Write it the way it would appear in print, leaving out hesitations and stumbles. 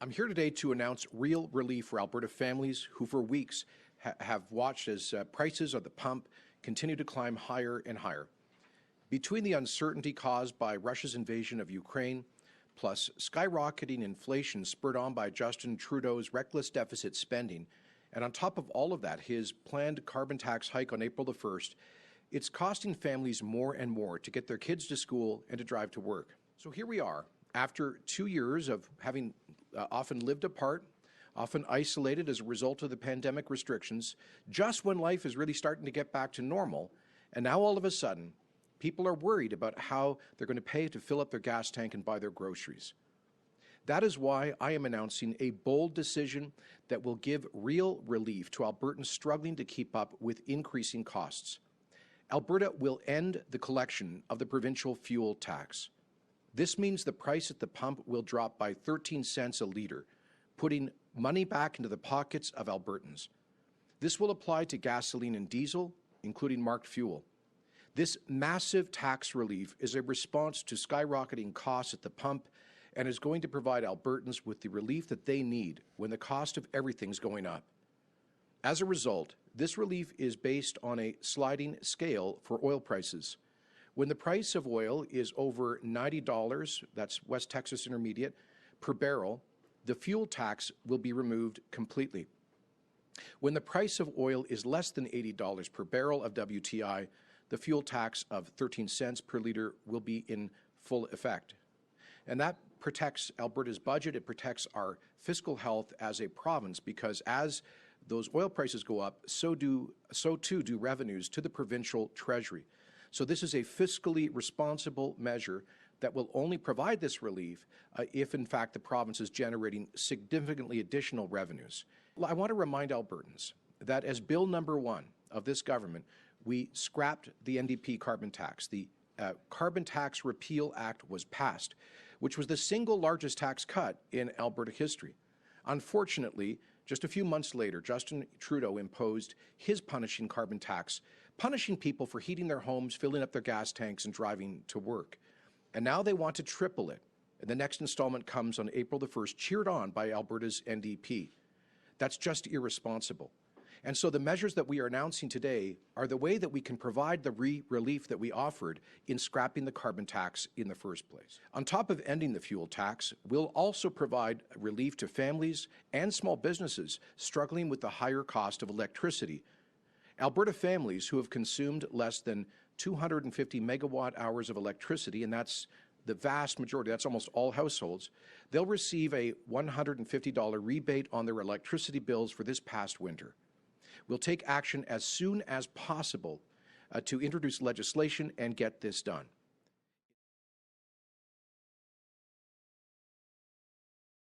I'm here today to announce real relief for Alberta families who for weeks have watched as prices at the pump continue to climb higher and higher. Between the uncertainty caused by Russia's invasion of Ukraine, plus skyrocketing inflation spurred on by Justin Trudeau's reckless deficit spending, and on top of all of that, his planned carbon tax hike on April the 1st, it's costing families more and more to get their kids to school and to drive to work. So here we are, after 2 years of having often lived apart, often isolated as a result of the pandemic restrictions, just when life is really starting to get back to normal, and now all of a sudden, people are worried about how they're going to pay to fill up their gas tank and buy their groceries. That is why I am announcing a bold decision that will give real relief to Albertans struggling to keep up with increasing costs. Alberta will end the collection of the provincial fuel tax. This means the price at the pump will drop by 13 cents a litre, putting money back into the pockets of Albertans. This will apply to gasoline and diesel, including marked fuel. This massive tax relief is a response to skyrocketing costs at the pump and is going to provide Albertans with the relief that they need when the cost of everything's going up. As a result, this relief is based on a sliding scale for oil prices. When the price of oil is over $90, that's West Texas Intermediate, per barrel, the fuel tax will be removed completely. When the price of oil is less than $80 per barrel of WTI, the fuel tax of 13 cents per litre will be in full effect. And that protects Alberta's budget. It protects our fiscal health as a province, because as those oil prices go up, so too do revenues to the provincial treasury. So this is a fiscally responsible measure that will only provide this relief if, in fact, the province is generating significantly additional revenues. I want to remind Albertans that as Bill number 1 of this government, we scrapped the NDP carbon tax. The Carbon Tax Repeal Act was passed, which was the single largest tax cut in Alberta history. Unfortunately, just a few months later, Justin Trudeau imposed his punishing carbon tax, punishing people for heating their homes, filling up their gas tanks, and driving to work. And now they want to triple it. And the next installment comes on April the 1st, cheered on by Alberta's NDP. That's just irresponsible. And so the measures that we are announcing today are the way that we can provide the relief that we offered in scrapping the carbon tax in the first place. On top of ending the fuel tax, we'll also provide relief to families and small businesses struggling with the higher cost of electricity. Alberta families who have consumed less than 250 megawatt hours of electricity, and that's the vast majority, that's almost all households, they'll receive a $150 rebate on their electricity bills for this past winter. We'll take action as soon as possible to introduce legislation and get this done.